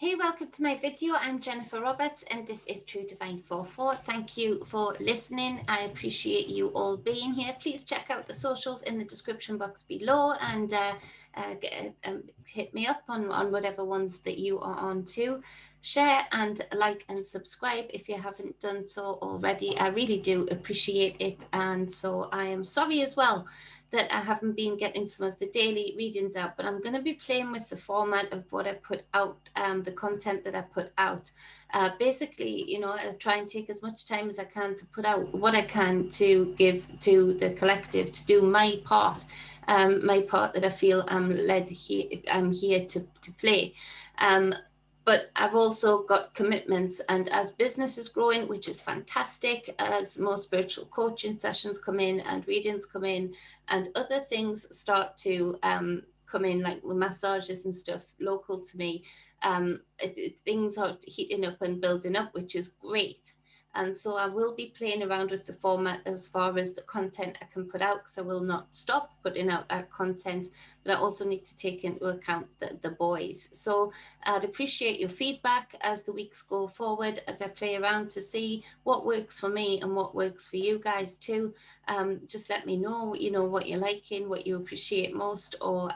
Hey, welcome to my video. I'm Jennifer Roberts and this is True Divine 4-4. Thank you for listening. I appreciate you all being here. Please check out the socials in the description box below and hit me up on whatever ones that you are on too. Share and like and subscribe if you haven't done so already. I really do appreciate it, and so I am sorry as well that I haven't been getting some of the daily readings out, but I'm going to be playing with the format of what I put out, the content that I put out. Basically, I try and take as much time as I can to put out what I can to give to the collective, to do my part that I feel I'm here to play. But I've also got commitments, and as business is growing, which is fantastic, as more spiritual coaching sessions come in and readings come in and other things start to come in, like the massages and stuff local to me, things are heating up and building up, which is great. And so I will be playing around with the format as far as the content I can put out, because I will not stop putting out that content, but I also need to take into account the boys. So I'd appreciate your feedback as the weeks go forward, as I play around to see what works for me and what works for you guys too. Just let me know, what you're liking, what you appreciate most, or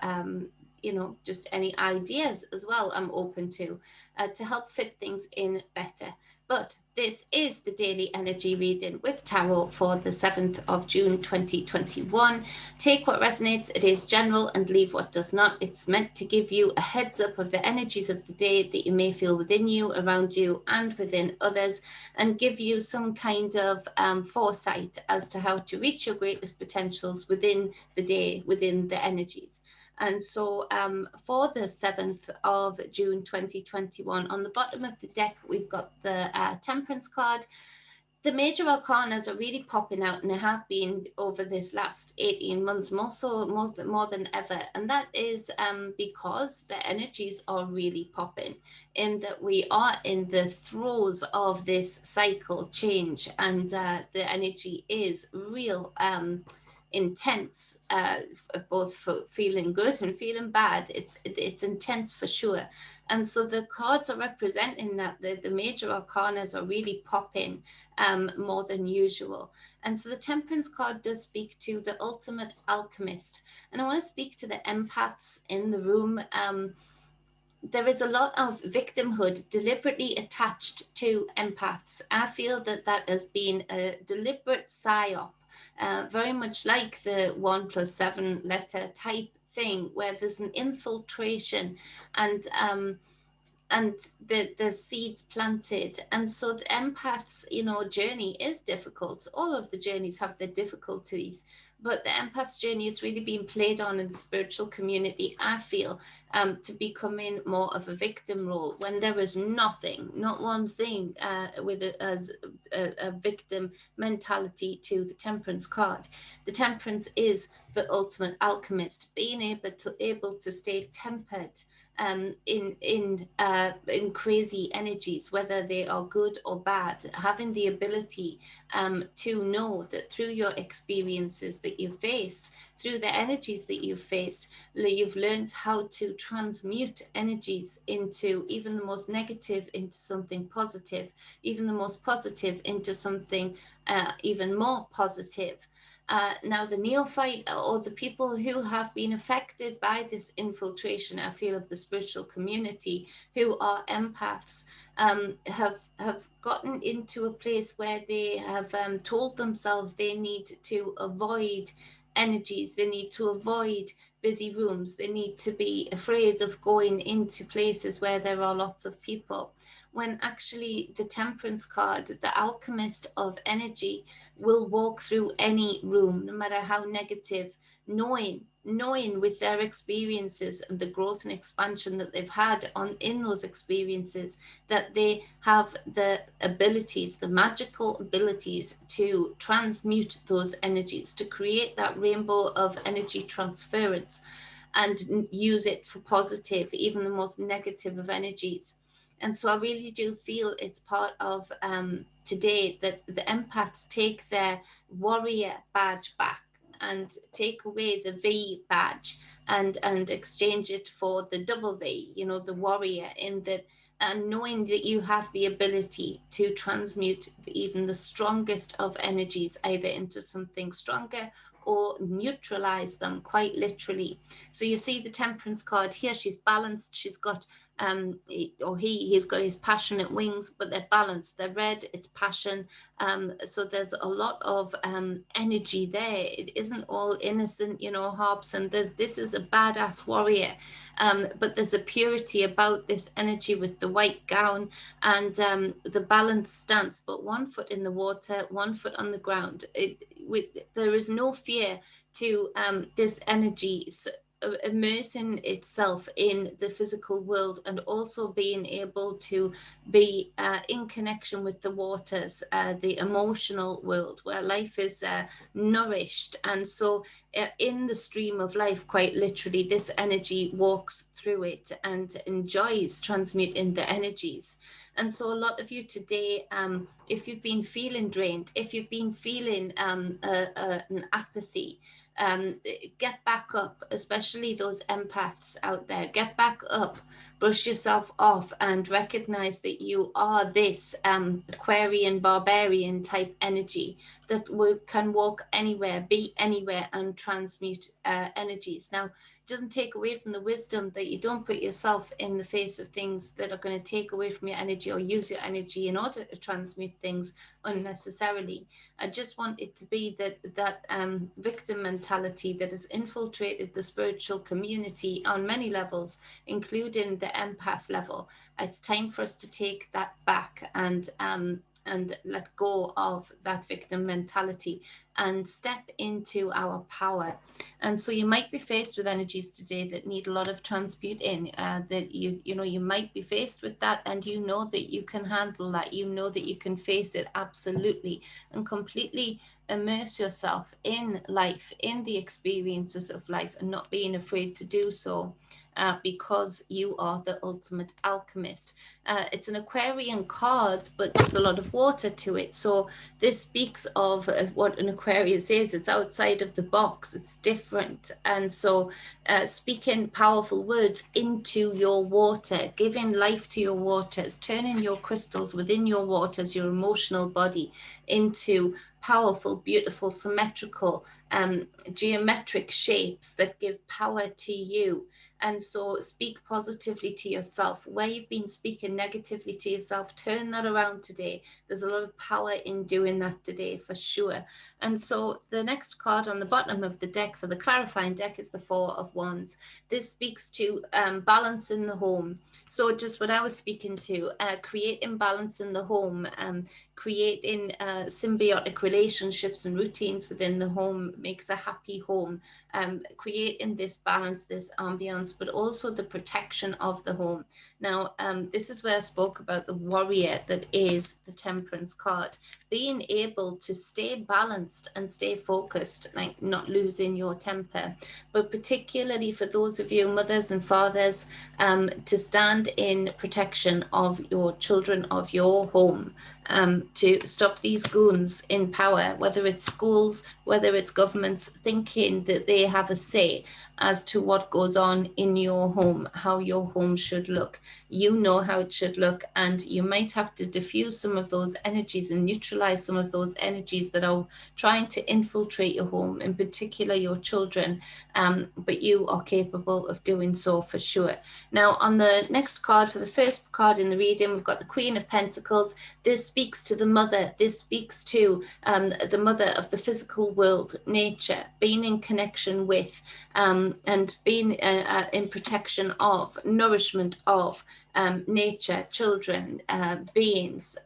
just any ideas as well. I'm open to help fit things in better. But this is the daily energy reading with tarot for the 7th of June 2021. Take what resonates, it is general, and leave what does not. It's meant to give you a heads up of the energies of the day that you may feel within you, around you, and within others, and give you some kind of foresight as to how to reach your greatest potentials within the day, within the energies. And so for the 7th of June 2021, on the bottom of the deck, we've got the Temperance card. The major arcanas are really popping out, and they have been over this last 18 months, more than ever. And that is because the energies are really popping, in that we are in the throes of this cycle change, and the energy is real intense, both for feeling good and feeling bad. It's intense for sure. And so the cards are representing that the major arcanas are really popping more than usual. And so the Temperance card does speak to the ultimate alchemist. And I want to speak to the empaths in the room. There is a lot of victimhood deliberately attached to empaths. I feel that has been a deliberate psyop, very much like the 1+7 letter type thing, where there's an infiltration and the seeds planted. And so the empath's journey is difficult. All of the journeys have their difficulties, but the empath's journey is really being played on in the spiritual community, I feel, to becoming more of a victim role, when there is nothing, not one thing with it as a victim mentality to the Temperance card. The Temperance is the ultimate alchemist, being able to stay tempered in crazy energies, whether they are good or bad, having the ability to know that through your experiences that you've faced, through the energies that you've faced, you've learned how to transmute energies into even the most negative into something positive, even the most positive into something even more positive. Now, the neophyte, or the people who have been affected by this infiltration, I feel, of the spiritual community, who are empaths, have gotten into a place where they have told themselves they need to avoid energies, they need to avoid busy rooms, they need to be afraid of going into places where there are lots of people, when actually the Temperance card, the alchemist of energy, will walk through any room, no matter how negative, knowing with their experiences and the growth and expansion that they've had in those experiences, that they have the abilities, the magical abilities, to transmute those energies, to create that rainbow of energy transference and use it for positive, even the most negative of energies. And so I really do feel it's part of today that the empaths take their warrior badge back. and take away the V badge and exchange it for the double V, you know, the warrior, in that, and knowing that you have the ability to transmute even the strongest of energies either into something stronger or neutralize them, quite literally. So you see the Temperance card here, she's balanced, she's got he's got his passionate wings, but they're balanced, they're red, it's passion. So there's a lot of energy there. It isn't all innocent, you know, harps, and this is a badass warrior, but there's a purity about this energy with the white gown and the balanced stance, but 1 foot in the water, 1 foot on the ground. There is no fear to this energy immersing itself in the physical world, and also being able to be in connection with the waters, the emotional world where life is nourished. And so in the stream of life, quite literally, this energy walks through it and enjoys transmuting the energies. And so a lot of you today, if you've been feeling drained, if you've been feeling an apathy, get back up, especially those empaths out there. Get back up, brush yourself off, and recognize that you are this Aquarian barbarian type energy that can walk anywhere, be anywhere, and transmute energies. Now, it doesn't take away from the wisdom that you don't put yourself in the face of things that are going to take away from your energy or use your energy in order to transmute things unnecessarily. I just want it to be that victim mentality that has infiltrated the spiritual community on many levels, including the empath level. It's time for us to take that back and let go of that victim mentality and step into our power. And so you might be faced with energies today that need a lot of transmuting, that you might be faced with that, and you know that you can handle that, you know that you can face it absolutely and completely immerse yourself in life, in the experiences of life, and not being afraid to do so. Because you are the ultimate alchemist. It's an Aquarian card, but there's a lot of water to it. So this speaks of what an Aquarius is. It's outside of the box. It's different. And so speaking powerful words into your water, giving life to your waters, turning your crystals within your waters, your emotional body, into powerful, beautiful, symmetrical, geometric shapes that give power to you. And so speak positively to yourself. Where you've been speaking negatively to yourself, turn that around today. There's a lot of power in doing that today, for sure. And so the next card on the bottom of the deck for the clarifying deck is the Four of Wands. This speaks to balance in the home. So just what I was speaking to, creating balance in the home, creating symbiotic relationships and routines within the home makes a happy home, creating this balance, this ambience, but also the protection of the home. Now, this is where I spoke about the warrior that is the Temperance card, being able to stay balanced and stay focused, like not losing your temper, but particularly for those of you mothers and fathers, to stand in protection of your children, of your home, to stop these goons in power, whether it's schools, whether it's governments, thinking that they have a say as to what goes on in your home, how your home should look. You know how it should look, and you might have to diffuse some of those energies and neutralize some of those energies that are trying to infiltrate your home, in particular your children, but you are capable of doing so for sure. Now, on the next card, for the first card in the reading, we've got the Queen of Pentacles. This speaks to the mother. This speaks to the mother of the physical world, nature, being in connection with, and being in protection of, nourishment of nature, children, beings.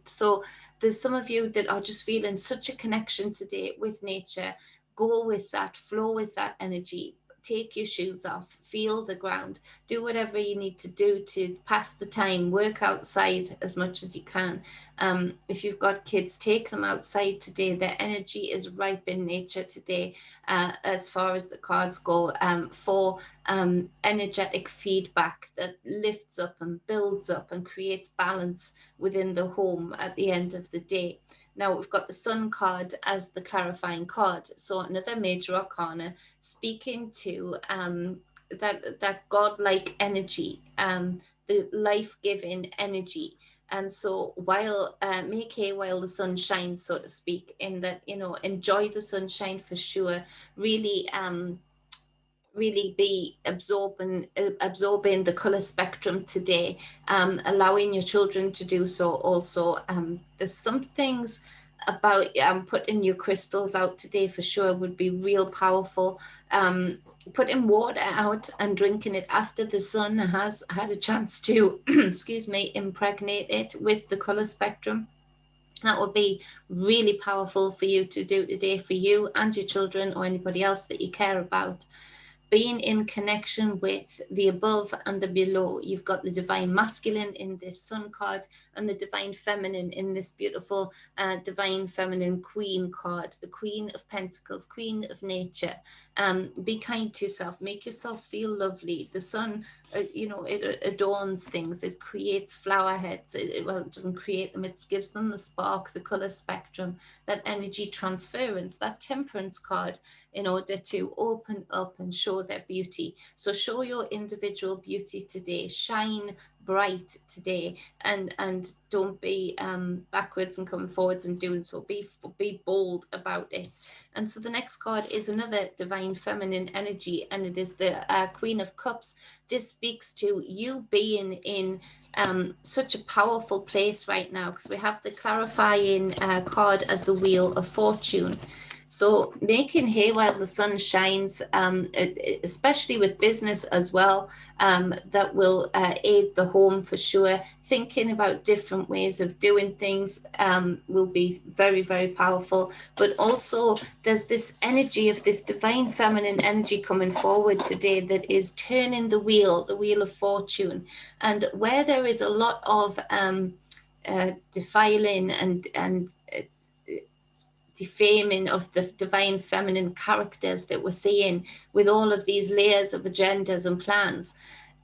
So there's some of you that are just feeling such a connection today with nature. Go with that, flow with that energy. Take your shoes off, feel the ground, do whatever you need to do to pass the time, work outside as much as you can. If you've got kids, take them outside today. Their energy is ripe in nature today, as far as the cards go, for energetic feedback that lifts up and builds up and creates balance within the home at the end of the day. Now we've got the Sun card as the clarifying card. So another major arcana speaking to that godlike energy, the life-giving energy. And so while make hay while the sun shines, so to speak, in that, you know, enjoy the sunshine for sure. Really really be absorbing the color spectrum today, allowing your children to do so also. There's some things about putting your crystals out today for sure would be real powerful. Putting water out and drinking it after the sun has had a chance to excuse me, impregnate it with the color spectrum. That would be really powerful for you to do today, for you and your children or anybody else that you care about. Being in connection with the above and the below. You've got the divine masculine in this sun card and the divine feminine in this beautiful divine feminine queen card, the Queen of Pentacles, Queen of Nature. Be kind to yourself, make yourself feel lovely. The sun, you know, it adorns things, it creates flower heads. Well, it doesn't create them, it gives them the spark, the color spectrum, that energy transference, that temperance card, in order to open up and show their beauty. So show your individual beauty today, shine bright today, and don't be backwards and coming forwards and doing so. Be bold about it. And so the next card is another divine feminine energy, and it is the Queen of Cups. This speaks to you being in such a powerful place right now, because we have the clarifying card as the Wheel of Fortune. So making hay while the sun shines, especially with business as well, that will aid the home for sure. Thinking about different ways of doing things will be very, very powerful. But also there's this energy of this divine feminine energy coming forward today that is turning the Wheel of Fortune. And where there is a lot of defiling and defaming of the divine feminine characters that we're seeing with all of these layers of agendas and plans,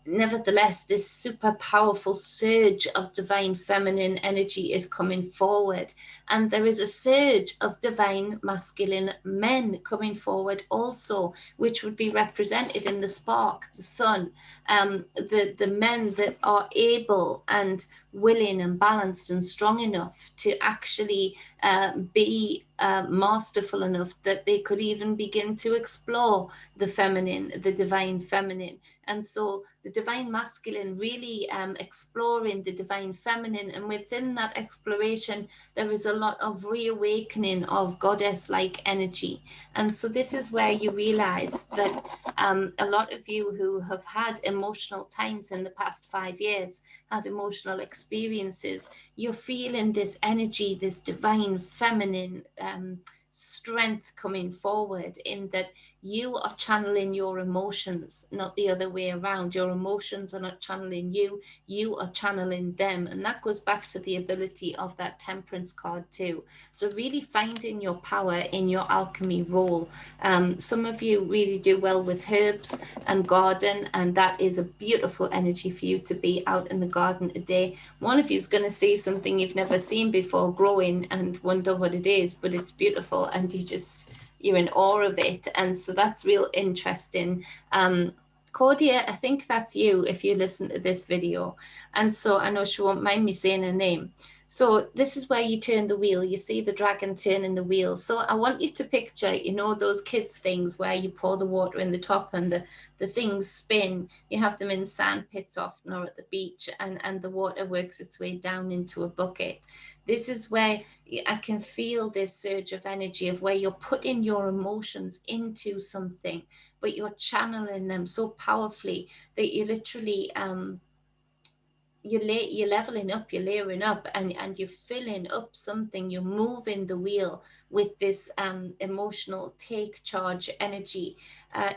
nevertheless, this super powerful surge of divine feminine energy is coming forward. And there is a surge of divine masculine men coming forward also, which would be represented in the spark, the sun, the men that are able and willing and balanced and strong enough to actually be masterful enough that they could even begin to explore the feminine, the divine feminine. And so the divine masculine really exploring the divine feminine, and within that exploration there is a lot of reawakening of goddess-like energy. And so this is where you realize that a lot of you who have had emotional times in the past 5 years, had emotional experiences, you're feeling this energy, this divine feminine strength coming forward, in that you are channeling your emotions, not the other way around. Your emotions are not channeling you, you are channeling them. And that goes back to the ability of that temperance card too. So really finding your power in your alchemy role. Some of you really do well with herbs and garden, and that is a beautiful energy for you to be out in the garden today. One of you is going to see something you've never seen before growing and wonder what it is, but it's beautiful and you're in awe of it. And so that's real interesting. Cordia, I think that's you if you listen to this video. And so I know she won't mind me saying her name. So this is where you turn the wheel. You see the dragon turning the wheel. So I want you to picture, you know, those kids things where you pour the water in the top and the things spin. You have them in sand pits often, or at the beach, and the water works its way down into a bucket. This is where I can feel this surge of energy of where you're putting your emotions into something, but you're channeling them so powerfully that you literally, you're leveling up, you're layering up, and you're filling up something. You're moving the wheel with this emotional take charge energy.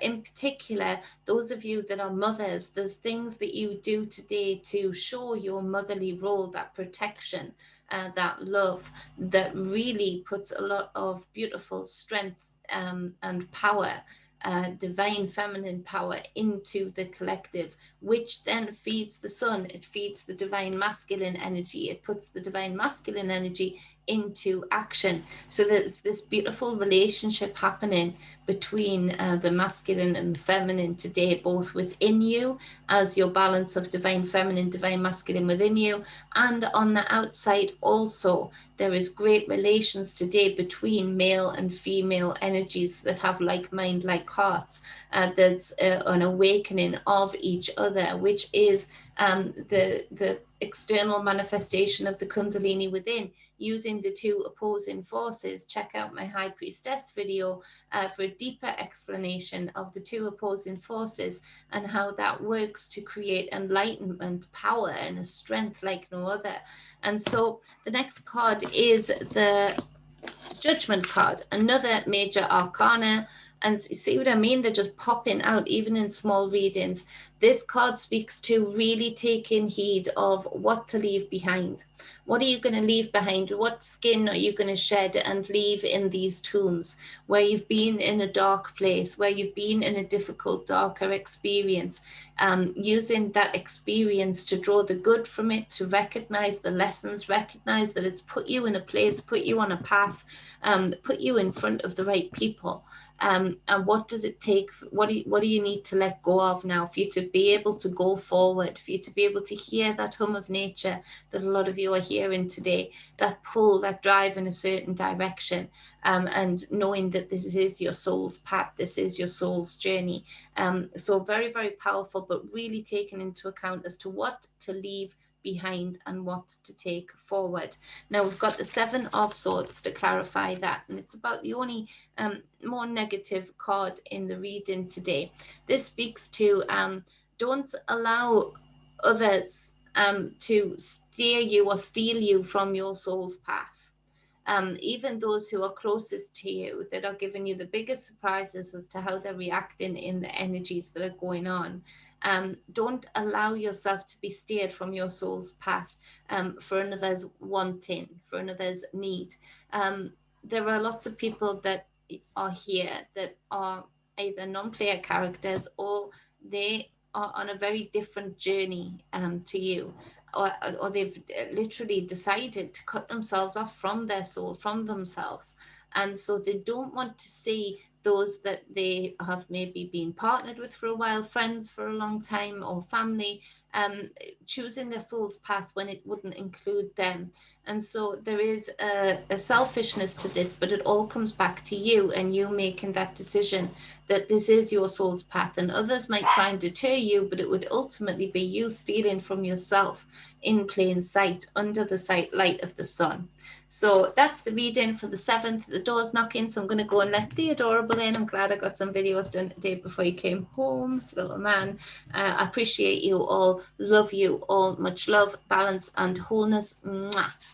In particular, those of you that are mothers, there's things that you do today to show your motherly role, that protection, that love, that really puts a lot of beautiful strength and power divine feminine power into the collective, which then feeds the sun. It feeds the divine masculine energy. It puts the divine masculine energy into action. So there's this beautiful relationship happening between the masculine and the feminine today, both within you as your balance of divine feminine, divine masculine within you, and on the outside also. There is great relations today between male and female energies that have like mind, like hearts. That's an awakening of each other, which is the external manifestation of the Kundalini within, using the two opposing forces. Check out my High Priestess video for a deeper explanation of the two opposing forces and how that works to create enlightenment, power, and a strength like no other. And so the next card is the Judgment card, another major arcana. And you see what I mean? They're just popping out even in small readings. This card speaks to really taking heed of what to leave behind. What are you going to leave behind? What skin are you going to shed and leave in these tombs where you've been in a dark place, where you've been in a difficult, darker experience, using that experience to draw the good from it, to recognize the lessons, recognize that it's put you in a place, put you on a path, put you in front of the right people. And what does it take? What do you need to let go of now for you to be able to go forward, for you to be able to hear that hum of nature that a lot of you are hearing today, that pull, that drive in a certain direction, and knowing that this is your soul's path, this is your soul's journey. So very, very powerful, but really taken into account as to what to leave behind and what to take forward. Now we've got the Seven of Swords to clarify that, and it's about the only more negative card in the reading today. This speaks to don't allow others to steer you or steal you from your soul's path. Even those who are closest to you, that are giving you the biggest surprises as to how they're reacting in the energies that are going on. Don't allow yourself to be steered from your soul's path for another's wanting, for another's need. There are lots of people that are here that are either non-player characters, or they are on a very different journey to you. Or they've literally decided to cut themselves off from their soul, from themselves. And so they don't want to see those that they have maybe been partnered with for a while, friends for a long time, or family, choosing their soul's path when it wouldn't include them. And so there is a selfishness to this, but it all comes back to you and you making that decision that this is your soul's path. And others might try and deter you, but it would ultimately be you stealing from yourself in plain sight, under the light of the sun. So that's the reading for the 7th. The door's knocking, so I'm going to go and let the adorable in. I'm glad I got some videos done today before you came home, little man. I appreciate you all. Love you all. Much love, balance, and wholeness. Mwah.